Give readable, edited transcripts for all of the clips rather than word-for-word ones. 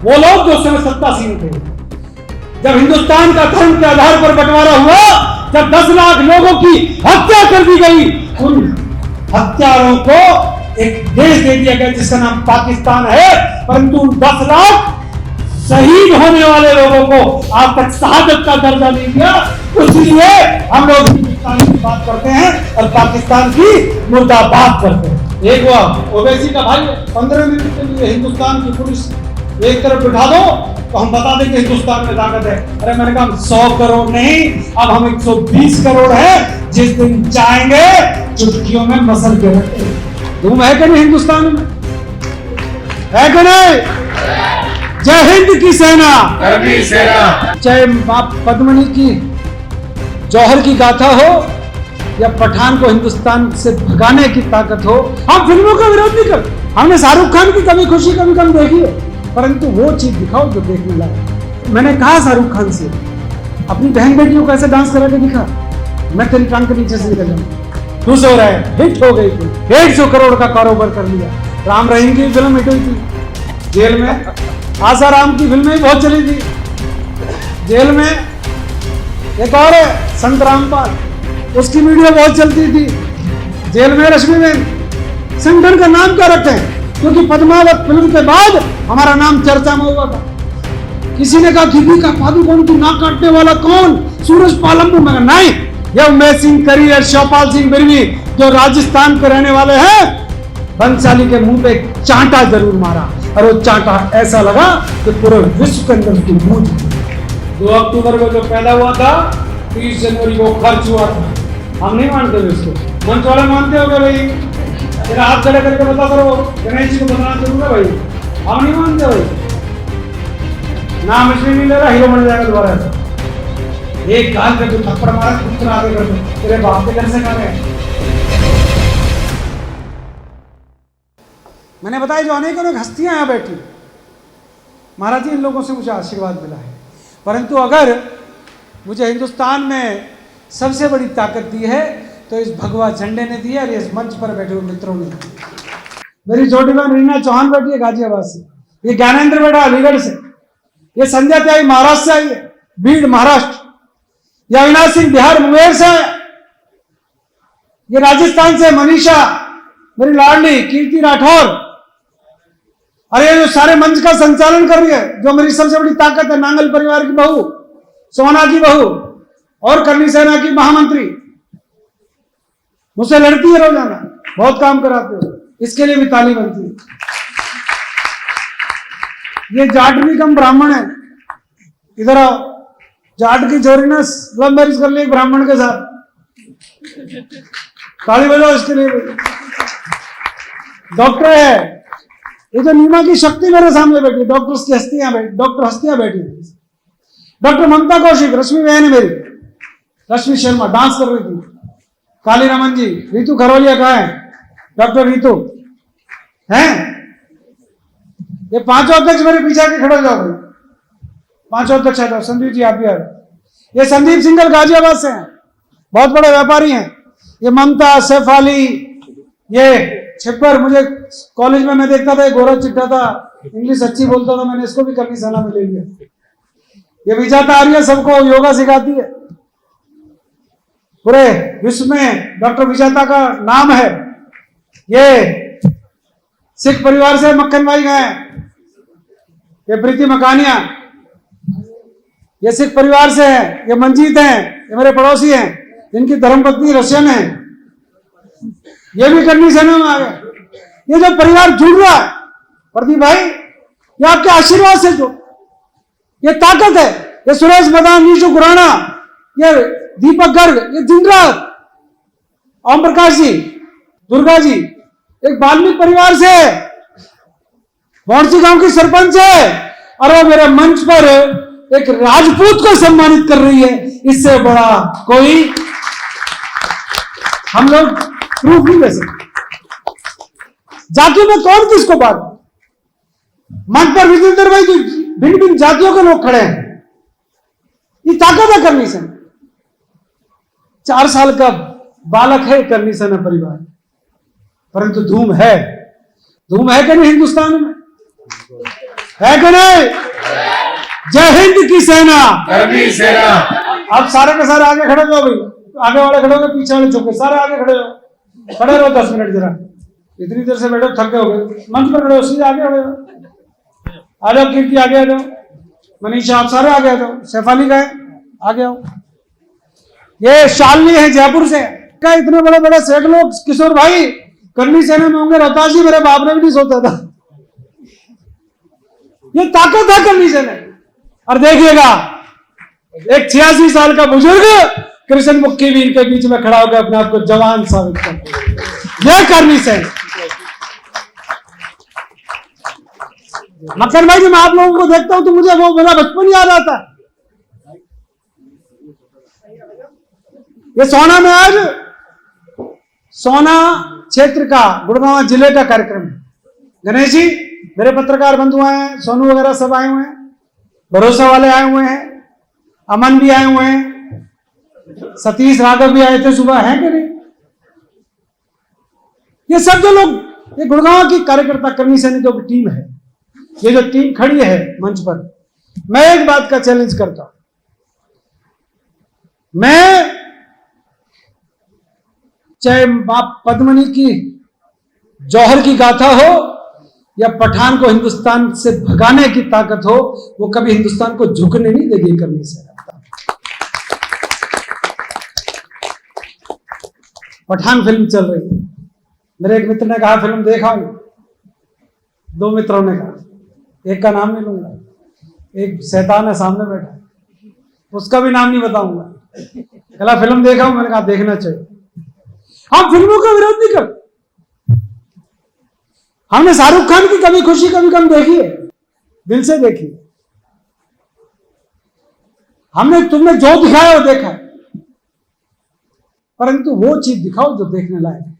वो लोग जो समय सत्तासीन थे, जब हिंदुस्तान का धर्म के आधार पर बंटवारा हुआ, जब 10 लाख लोगों की हत्या कर दी गई, उन हत्यारों को एक देश दे दिया गया जिसका नाम पाकिस्तान है, परंतु 10 लाख शहीद होने वाले लोगों को आज तक शहादत का दर्जा नहीं दिया। इसलिए हम लोग हिंदुस्तान की बात करते हैं और पाकिस्तान की मुर्दाबाद करते हैं। एक हुआ ओवैसी का भाई 15 मिनट के लिए हिंदुस्तान की पुलिस एक तरफ बिठा दो तो हम बता दें कि हिंदुस्तान में ताकत है। अरे मैंने कहा 100 करोड़ नहीं, अब हम 120 करोड़ है, जिस दिन चाहेंगे चुटकियों में मसल के रखेंगे। धूम है कि नहीं हिंदुस्तान में? है कि नहीं? जय हिंद की सेना, करनी सेना। चाहे मां पद्मनी की जौहर की गाथा हो या पठान को हिंदुस्तान से भगाने की ताकत हो, हम फिल्मों का विरोध नहीं करते। हमने शाहरुख खान की कभी खुशी कभी कम देखी है, परंतु वो चीज दिखाओ जो देखने लायक। मैंने कहा शाहरुख खान से, अपनी बहन बेटियों को ऐसे डांस करा के दिखा, मैं तेरी टांग के नीचे से निकल जाऊंगा। खुश हो रहा है, हिट हो गई थी, 150 करोड़ का कारोबार कर लिया। राम रहीम की फिल्म हिट हुई थी जेल में, आसाराम की फिल्में भी बहुत चली थी जेल में। एक और है संत रामपाल, उसकी वीडियो बहुत चलती थी जेल में। रश्मिबेन, संगठन का नाम क्या रखे? क्योंकि पद्मावत फिल्म के बाद हमारा नाम चर्चा में हुआ था। किसी ने कहा दीपिका पादुकोण की नाक काटने वाला कौन? सूरज पालमपुर में नहीं, यह उमेश सिंह करी और शिवपाल सिंह बिरवी जो राजस्थान के रहने वाले हैं। बंसाली के मुंह पे चांटा जरूर मारा और वो चांटा ऐसा लगा कि पूरे विश्व के अंदर उसकी गूंज। 2 अक्टूबर को जो पैदा हुआ था, 30 जनवरी को खर्च हुआ था। हम नहीं मानते इसको, मंच वाले मानते हो गए भाई? तेरा हाथ खड़े करके बता करो, गणेश जी को बताना जरूर है भाई। हम नहीं मानते भाई, नाम इसलिए नहीं ले रहा, हीरो बन जाएगा दोबारा। एक गाल पे जो थप्पड़ मारा, खुद आगे कर दो, तेरे बाप के घर से कर रहे। मैंने बताया जो अनेक हस्तियां यहाँ बैठी, महाराज जी इन लोगों से मुझे आशीर्वाद मिला है। परंतु अगर मुझे हिंदुस्तान में सबसे बड़ी ताकत दी है तो इस भगवा झंडे ने दी है और इस मंच पर बैठे हुए मित्रों ने। मेरी छोटी बहन रीना चौहान बैठी है गाजियाबाद से, ये ज्ञानेंद्र बैठा अलीगढ़ से, ये संध्या त्यागी महाराष्ट्र से आई है, बीड़ महाराष्ट्र, ये अविनाश सिंह बिहार मुंगेर से है, ये राजस्थान से मनीषा मेरी लाडली कीर्ति राठौर। अरे जो सारे मंच का संचालन कर रही है, जो मेरी सबसे बड़ी ताकत है, नांगल परिवार की बहू, सोना की बहू और करनी सेना की महामंत्री, मुझसे लड़ती है रोजाना, बहुत काम कराते हो, इसके लिए भी ताली बनती है। ये जाट भी कम ब्राह्मण है, इधर आओ, जाट की छोरी ने लव मैरिज कर ली एक ब्राह्मण के साथ, ताली बजाओ इसके लिए। डॉक्टर है, ये जो नीमा की शक्ति मेरे सामने बैठी, डॉक्टर्स की हस्तियां बैठी, डॉक्टर हस्तियां बैठी, डॉक्टर ममता कौशिक, रश्मि बहन है मेरी, रश्मि शर्मा डांस कर रही थी, काली रमन जी, रीतू खरोलिया कहाँ है? डॉक्टर रीतू हैं, ये 5 अध्यक्ष मेरे पीछे आके खड़े हो जाओ भाई, 5 अध्यक्ष आ जाओ। संदीप जी आप भी आ जाओ। ये संदीप सिंगल गाजियाबाद से हैं, बहुत बड़े व्यापारी हैं। ये ममता, सैफ अली, ये छिपर, मुझे कॉलेज में मैं देखता था, गोरा चिट्टा था, इंग्लिश अच्छी बोलता था, मैंने इसको भी करनी सेना में ले लिया। ये विजाता आर्य सबको योगा सिखाती है, पूरे विश्व में डॉक्टर विजाता का नाम है। ये सिख परिवार से मक्खन भाई गए, ये प्रीति मकानिया, ये सिख परिवार से है, ये मंजीत हैं, ये मेरे पड़ोसी हैं, जिनकी धर्मपत्नी रशियन है, ये भी करनी सेना में आ गए। ये जो परिवार जुड़ रहा है प्रदीप भाई, ये आपके आशीर्वाद से जो ये ताकत है, ये सुरेश मदान, नीशु खुराना, ये दीपक गर्ग, ये दिन रात, ओम प्रकाश जी, दुर्गा जी, एक वाल्मीकि परिवार से, भौंडसी गांव की सरपंच है, और वो मेरे मंच पर एक राजपूत को सम्मानित कर रही है। इससे बड़ा कोई हम लोग प्रूफ नहीं दे सकते। जातियों में कौन किसको बात? मंच पर विजेंद्र भाई भिन्न भिन्न जातियों के लोग खड़े हैं, ये ताकत है करनी सेना। 4 साल का बालक है करनी सेना परिवार, परंतु धूम है कि नहीं हिंदुस्तान में? है कि नहीं? जय हिंद की सेना, करनी सेना। अब सारे के सारे आगे खड़े हो भाई, आगे वाले खड़े हो गए, पीछे वाले झुके, सारे आगे खड़े हो, खड़े रहो 10 मिनट जरा, इतनी देर से बैठे थके हो गए, मंच पर खड़े हो, सीधे आगे खड़े हो, आ जाओ, कीर्ति आगे आ जाओ, मनीषा आप सारे आगे आ जाओ, सैफाली का है आगे आओ, ये शालिनी है जयपुर से, क्या इतने बड़े बड़े सेठ लोग, किशोर भाई करनी सेना में होंगे, रोहतास जी मेरे बाप ने भी नहीं सोचा था, ये ताकत है करनी सेना। और देखिएगा एक 86 साल का बुजुर्ग कृष्ण मुखी भी इनके बीच में खड़ा होकर अपने आप को जवान साबित करते, यह करनी सेना। मक्खन भाई जब मैं आप लोगों को देखता हूं तो मुझे वो मेरा बचपन याद आता है। ये सोना में आज सोना क्षेत्र का गुड़गांव जिले का कार्यक्रम है। गणेश जी मेरे पत्रकार बंधु आए हैं, सोनू वगैरह सब आए हुए हैं, भरोसा वाले आए हुए हैं, अमन भी आए हुए हैं, सतीश राघव भी आए थे सुबह, है कि नहीं? ये सब जो लोग, ये गुड़गांव की कार्यकर्ता करनी सैनिकों की टीम है, ये जो टीम खड़ी है मंच पर, मैं एक बात का चैलेंज करता हूं, मैं चाहे मां पद्मनी की जौहर की गाथा हो या पठान को हिंदुस्तान से भगाने की ताकत हो, वो कभी हिंदुस्तान को झुकने नहीं देगी करनी से। पठान फिल्म चल रही है, मेरे एक मित्र ने कहा फिल्म देखा हूं, 2 मित्रों ने कहा, एक का नाम नहीं लूंगा, एक शैतान है सामने बैठा, उसका भी नाम नहीं बताऊंगा, कहला फिल्म देखा हूं, मैंने कहा देखना चाहिए। हम फिल्मों का विरोध नहीं करते, हमने शाहरुख खान की कभी खुशी कभी गम देखी है, दिल से देखी, हमने तुमने जो दिखाया वो देखा है, परंतु वो चीज दिखाओ जो देखने लायक है,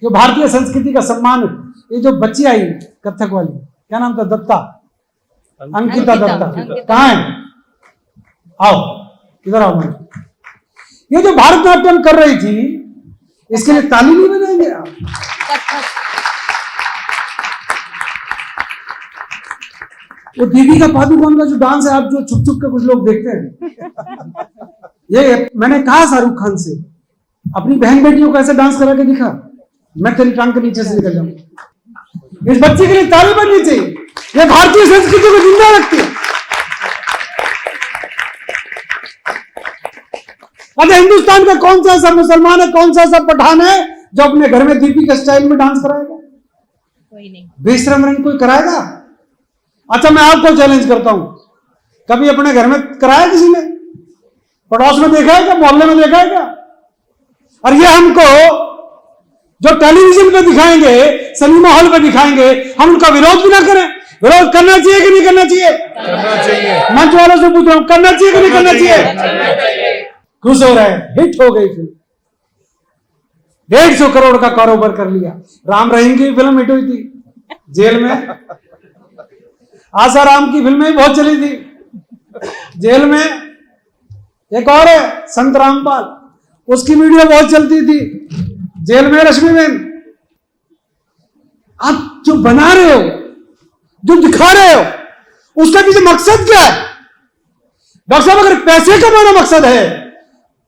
जो भारतीय संस्कृति का सम्मान है। ये जो बच्ची आई कथक वाली, क्या नाम था, दत्ता, अंकिता दत्ता, कहां है? आओ इधर आओ। ये जो भारतनाट्यम कर रही थी, इसके लिए ताली नहीं बजाएंगे आप? वो दीपिका पादुकोण का जो डांस है, आप जो छुप छुप के कुछ लोग देखते हैं, ये मैंने कहा शाहरुख खान से, अपनी बहन बेटियों को ऐसे डांस करा के दिखा, मैं तेरी टांग के नीचे से निकल जाऊंगा। इस बच्चे के लिए ताली बननी चाहिए, ये भारतीय संस्कृति को जिंदा रखती है। अच्छा, हिंदुस्तान का कौन सा ऐसा मुसलमान है, कौन सा ऐसा पठान है जो अपने घर में दीपी के स्टाइल में डांस कराएगा? कोई नहीं। बेशरम रंग कोई कराएगा? अच्छा, मैं आपको चैलेंज करता हूं, कभी अपने घर में कराया किसी ने? पड़ोस में देखा है क्या? मोहल्ले में देखा है क्या? और ये हमको जो टेलीविजन पे दिखाएंगे, सिनेमा हॉल पे दिखाएंगे, हम उनका विरोध भी ना करें? विरोध करना चाहिए कि नहीं करना चाहिए? करना चाहिए। मंच वालों से पूछ रहा हूं, करना चाहिए कि नहीं करना चाहिए? खुश हो रहे हैं, हिट हो गई फिल्म, 150 करोड़ का कारोबार कर लिया। राम रहीम की फिल्म हिट हुई थी जेल में, आशा राम की फिल्में भी बहुत चली थी जेल में। एक और है संत रामपाल, उसकी वीडियो बहुत चलती थी जेल में। रश्मिबेन, आप जो बना रहे हो, जो दिखा रहे हो, उसका पीछे मकसद क्या है? डॉक्टर साहब, अगर पैसे कमाना मकसद है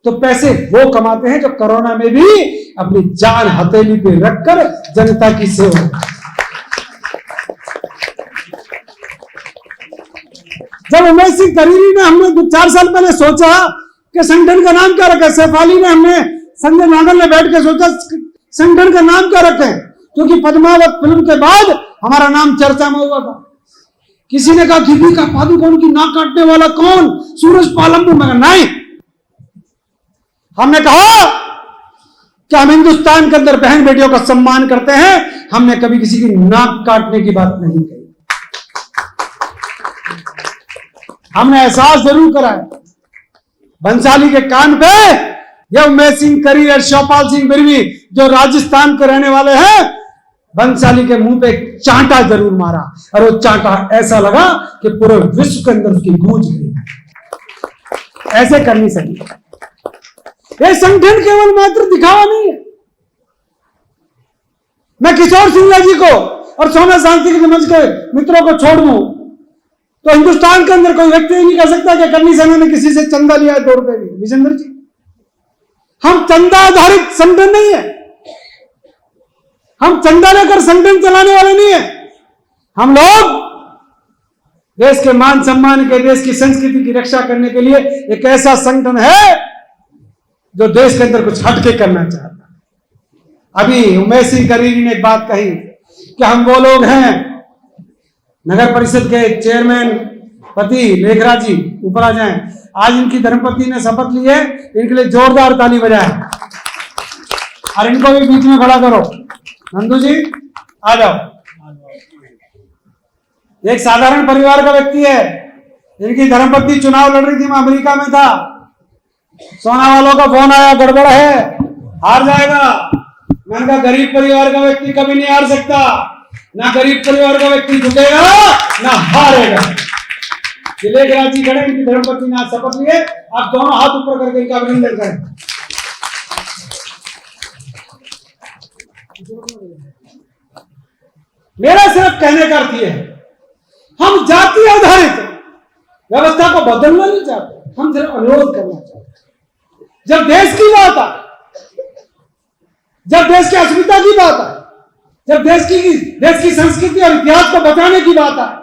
तो पैसे वो कमाते हैं जो कोरोना में भी अपनी जान हथेली पे रखकर जनता की सेवा। जब उमेश सिंह तरीरी ने, हमने 4 साल पहले सोचा कि संगठन का नाम क्या रखें, सैफाली ने, हमने संजय नागल ने बैठ के सोचा संगठन का नाम क्या रखें, क्योंकि पद्मावत फिल्म के बाद हमारा नाम चर्चा में हुआ था। किसी ने कहा दीपिका पादुकोण की नाक काटने वाला कौन? सूरज पालम्बू। मैं नहीं, हमने कहा कि हम हिंदुस्तान के अंदर बहन बेटियों का सम्मान करते हैं, हमने कभी किसी की नाक काटने की बात नहीं कही। हमने एहसास जरूर कराया, बंसाली के कान पे या उमेश सिंह करी और शिवपाल सिंह बिरवी जो राजस्थान के रहने वाले हैं, बंसाली के मुंह पे चांटा जरूर मारा, और वो चांटा ऐसा लगा कि पूरे विश्व के अंदर उसकी गूंज गई। ऐसे करनी चाहिए। ये संगठन केवल मात्र दिखावा नहीं है। मैं किशोर सिंह जी को और सोना सांस्कृतिक मंच के मित्रों को छोड़ दूं, तो हिंदुस्तान के अंदर कोई व्यक्ति नहीं कह सकता कि करनी सेना ने किसी से चंदा लिया है 2 रुपए भी। विजेंद्र जी, हम चंदा आधारित संगठन नहीं है, हम चंदा लेकर संगठन चलाने वाले नहीं है। हम लोग देश के मान सम्मान के, देश की संस्कृति की रक्षा करने के लिए एक ऐसा संगठन है जो देश के अंदर कुछ हटके करना चाहता है। अभी उमेश सिंह करीरी ने एक बात कही कि हम वो लोग हैं, नगर परिषद के चेयरमैन पति लेखराज जी ऊपर आ जाएं, आज इनकी धर्मपत्नी ने शपथ ली है, इनके लिए जोरदार ताली बजाएं और इनको भी बीच में खड़ा करो। नंदू जी आ जाओ। एक साधारण परिवार का व्यक्ति है, इनकी धर्मपत्नी चुनाव लड़ रही थी, मैं अमेरिका में था, सोना वालों का फोन आया, गड़बड़ है, हार जाएगा। मैंने कहा गरीब परिवार का व्यक्ति कभी नहीं हार सकता, ना गरीब परिवार का व्यक्ति झुकेगा ना हारेगा। लेखराज जी खड़े, इनकी धर्मपत्नी ने आज शपथ लिए, आप दोनों हाथ ऊपर करके इनका अभिनंदन करें। मेरा सिर्फ कहने का अर्थ यह है, हम जाति आधारित व्यवस्था को बदलना नहीं चाहते, हम सिर्फ अनुरोध करना चाहते हैं। जब देश की बात आए, जब देश की अस्मिता की बात आए, जब देश की संस्कृति और इतिहास को बचाने की बात आए,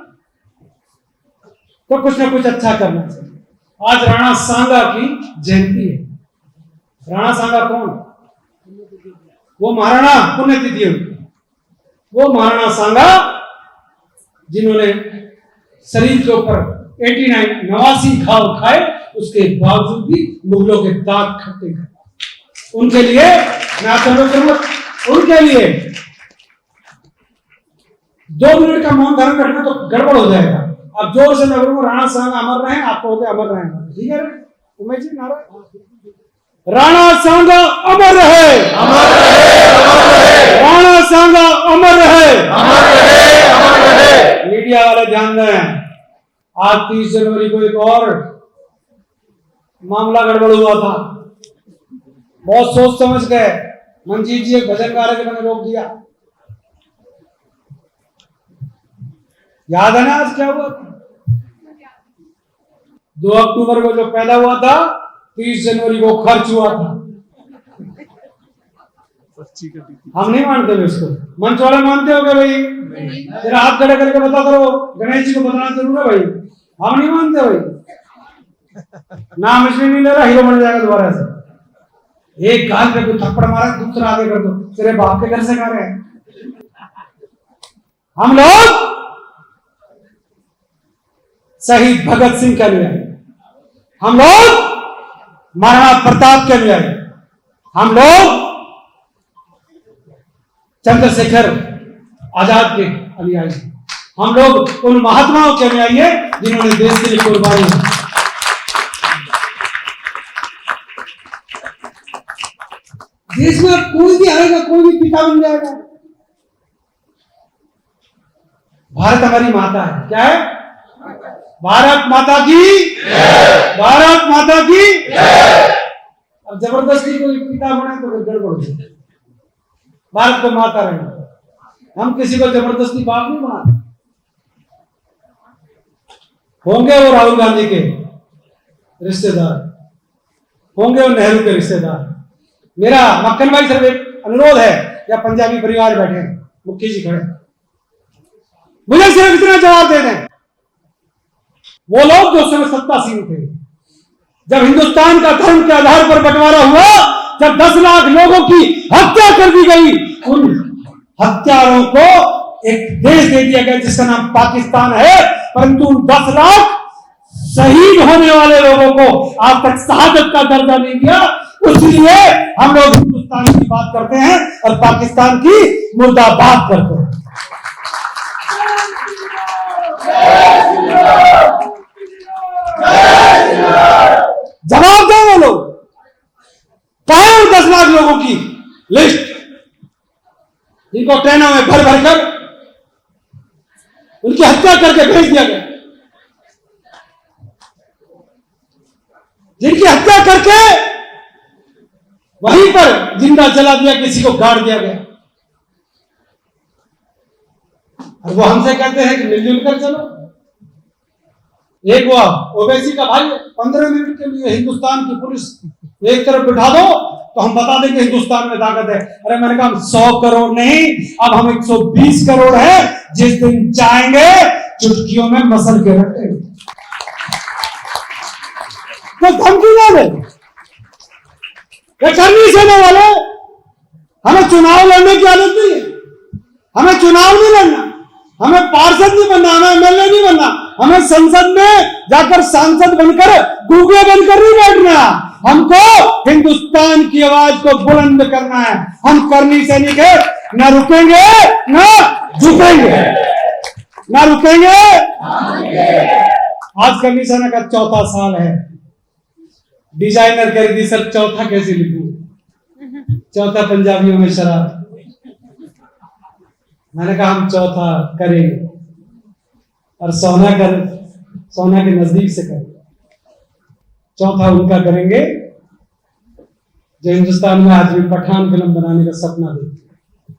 तो कुछ ना कुछ अच्छा करना चाहिए। आज राणा सांगा की जयंती है। राणा सांगा कौन? वो महाराणा, पुण्यतिथि हुई, वो महाराणा सांगा जिन्होंने शरीर के ऊपर 89 घाव खाए, उसके बावजूद भी मुगलों के दांत खट्टे गए। उनके लिए मैं आपको करूंगा, उनके लिए 2 मिनट का मौन धारण रखना तो गड़बड़ हो जाएगा। अब जोर से मैं बोलूंगा राणा सांगा अमर रहे, आप कहोगे अमर रहे, ठीक है उमेश जी? नारा राणा सांगा अमर रहे, अमर रहे, अमर रहे, राणा सांगा अमर रहे, अमर रहे, अमर रहे। मीडिया वाले ध्यान दें, आज 30 जनवरी को एक और मामला गड़बड़ हुआ था, बहुत सोच समझ गए, मंजीत जी एक भजन गा रहे थे, मैंने रोक दिया। याद है ना आज क्या हुआ? 2 अक्टूबर को जो पैदा हुआ था, 30 जनवरी को खर्च हुआ था। हम नहीं मानते इसको, मंच वाले मानते हो क्या भाई? तेरा हाथ खड़े करके बता करो, गणेश जी को बताना जरूर है भाई। हम नहीं मानते भाई, नाम इसलिए नहीं ले रहा, हीरो बन जाएगा दोबारा से। एक गाल पे कोई थप्पड़ मारा, दूसरा आगे कर दो, तेरे बाप के घर से गा रहे हैं हम लोग। शहीद भगत सिंह के लिए हम लोग, महाराणा प्रताप के लिए हम लोग, चंद्रशेखर आजाद के अनुयायी, हम लोग उन महात्माओं के अनुयायी हैं जिन्होंने देश के लिए कुर्बानी दी। देश में कोई भी आएगा, कोई भी पिता बन जाएगा। भारत हमारी माता है, क्या है? भारत माता की, भारत माता की। अब जबरदस्ती कोई पिता बने तो फिर गड़बड़ हो जाए। भारत को माता रहे, हम किसी को जबरदस्ती बाप नहीं बनाते। होंगे वो राहुल गांधी के रिश्तेदार, होंगे वो नेहरू के रिश्तेदार। मेरा मक्खन भाई सिर्फ एक अनुरोध है, या पंजाबी परिवार बैठे हैं, मुखी जी खड़े, मुझे सिर्फ इतना जवाब दे दें। वो लोग जो समय सत्तासीन थे, जब हिंदुस्तान का धर्म के आधार पर बंटवारा हुआ, जब 10 लाख लोगों की हत्या कर दी गई, उन हत्यारों को एक देश दे दिया गया जिसका नाम पाकिस्तान है, परंतु 10 लाख शहीद होने वाले लोगों को आज तक शहादत का दर्जा नहीं दिया। इसलिए हम लोग हिंदुस्तान की बात करते हैं और पाकिस्तान की मुर्दाबाद करते हैं। जवाब दो वो लोग, कहा 10 लाख लोगों की लिस्ट जिनको ट्रेनों में भर भर कर उनकी हत्या करके भेज दिया गया, जिनकी हत्या करके वहीं पर जिंदा जला दिया, किसी को गाड़ दिया गया। और वो हमसे कहते हैं कि मिलजुल कर चलो। एक वो ओवैसी का भाई 15 मिनट के लिए हिंदुस्तान की पुलिस एक तरफ बिठा दो तो हम बता दें कि हिंदुस्तान में ताकत है। अरे मैंने कहा हम 100 करोड़ नहीं, अब हम 120 करोड़ है, जिस दिन चाहेंगे चुटकियों में मसल के रखेंगे। तो धमकी ना दे, करनी सेना वाले, हमें चुनाव लड़ने की आदत नहीं है, हमें चुनाव नहीं लड़ना, हमें पार्षद नहीं बनना, हमें एमएलए नहीं बनना, हमें संसद में जाकर सांसद बनकर गूंगे बनकर नहीं बैठना, हमको हिंदुस्तान की आवाज को बुलंद करना है। हम करनी सैनिक है, ना रुकेंगे ना झुकेंगे, ना रुकेंगे। आज करनी सेना का 4था साल है। डिजाइनर कह रही थी सर चौथा कैसे लिखूं, चौथा पंजाबियों में शराब। मैंने कहा हम चौथा करेंगे और सोना के नजदीक से करेंगे। चौथा उनका करेंगे जो हिंदुस्तान में आज भी पठान फिल्म बनाने का सपना देखते।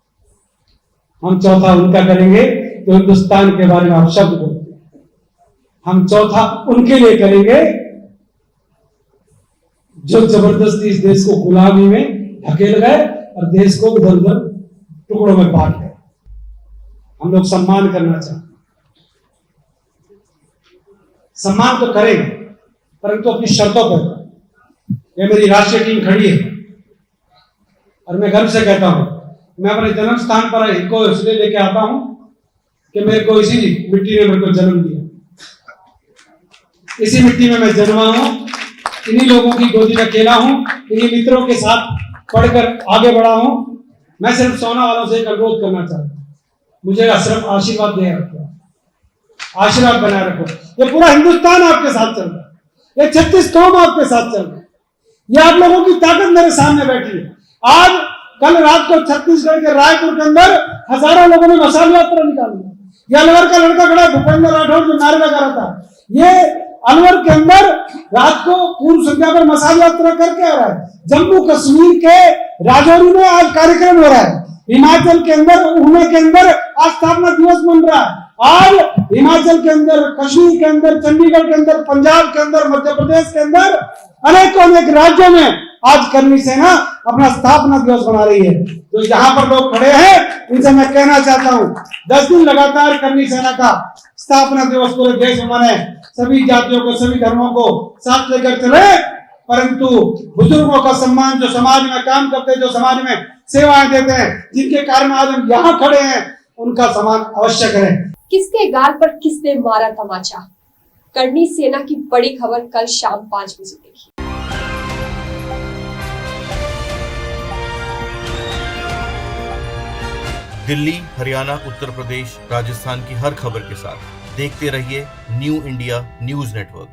हम चौथा उनका करेंगे जो हिंदुस्तान के बारे में आप शब्द बोलते। हम चौथा उनके लिए करेंगे जो जबरदस्ती इस देश को गुलामी में धकेल गए और देश को उधर उधर टुकड़ों में बांट गए। हम लोग सम्मान करना चाहते, सम्मान तो करेंगे परंतु अपनी शर्तों पर। ये मेरी राष्ट्रीय टीम खड़ी है और मैं गर्व से कहता हूं, मैं अपने जन्म स्थान पर इनको इसलिए लेके आता हूं कि मेरे को इसी मिट्टी ने मेरे को जन्म दिया, इसी मिट्टी में मैं जन्मा हूं, इन्हीं लोगों की गोदी में खेला हूं, इन्हीं मित्रों के साथ पढ़कर आगे बढ़ा हूं। मैं सिर्फ सोना वालों से एक अनुरोध करना चाहता हूं, मुझे सिर्फ आशीर्वाद दे रखो, आशीर्वाद बनाए रखो। ये पूरा हिंदुस्तान आपके साथ चल रहा है, ये 36 कौम आपके साथ चल रहा है, ये आप लोगों की ताकत मेरे सामने बैठी है। आज कल रात को छत्तीसगढ़ के रायपुर के अंदर हजारों लोगों ने मशाल यात्रा निकाली। ये अलवर का लड़का खड़ा भूपेंद्र राठौर जो नारे लगा रहा था, ये अलवर के अंदर रात को पूर्व संध्या पर मशाल यात्रा करके आ रहा है। जम्मू कश्मीर के राजौरी में आज कार्यक्रम हो रहा है, हिमाचल के अंदर ऊना के अंदर आज स्थापना दिवस मन रहा है। आज हिमाचल के अंदर, कश्मीर के अंदर, चंडीगढ़ के अंदर, पंजाब के अंदर, मध्य प्रदेश के अंदर अनेक राज्यों में आज करनी सेना अपना स्थापना दिवस मना रही है। तो यहाँ पर लोग खड़े हैं, इनसे मैं कहना चाहता हूँ 10 दिन लगातार करनी सेना का स्थापना दिवस पूरे देश में मनाए, सभी जातियों को, सभी धर्मों को साथ लेकर चले, परंतु बुजुर्गों का सम्मान, जो समाज में काम करते हैं, जो समाज में सेवाएं देते हैं, जिनके कारण आज हम यहाँ खड़े हैं, उनका सम्मान अवश्य करें। किसके गाल पर किसने मारा तमाचा, करनी सेना की बड़ी खबर कल शाम 5 बजे देखिए। दिल्ली, हरियाणा, उत्तर प्रदेश, राजस्थान की हर खबर के साथ देखते रहिए न्यू इंडिया न्यूज नेटवर्क।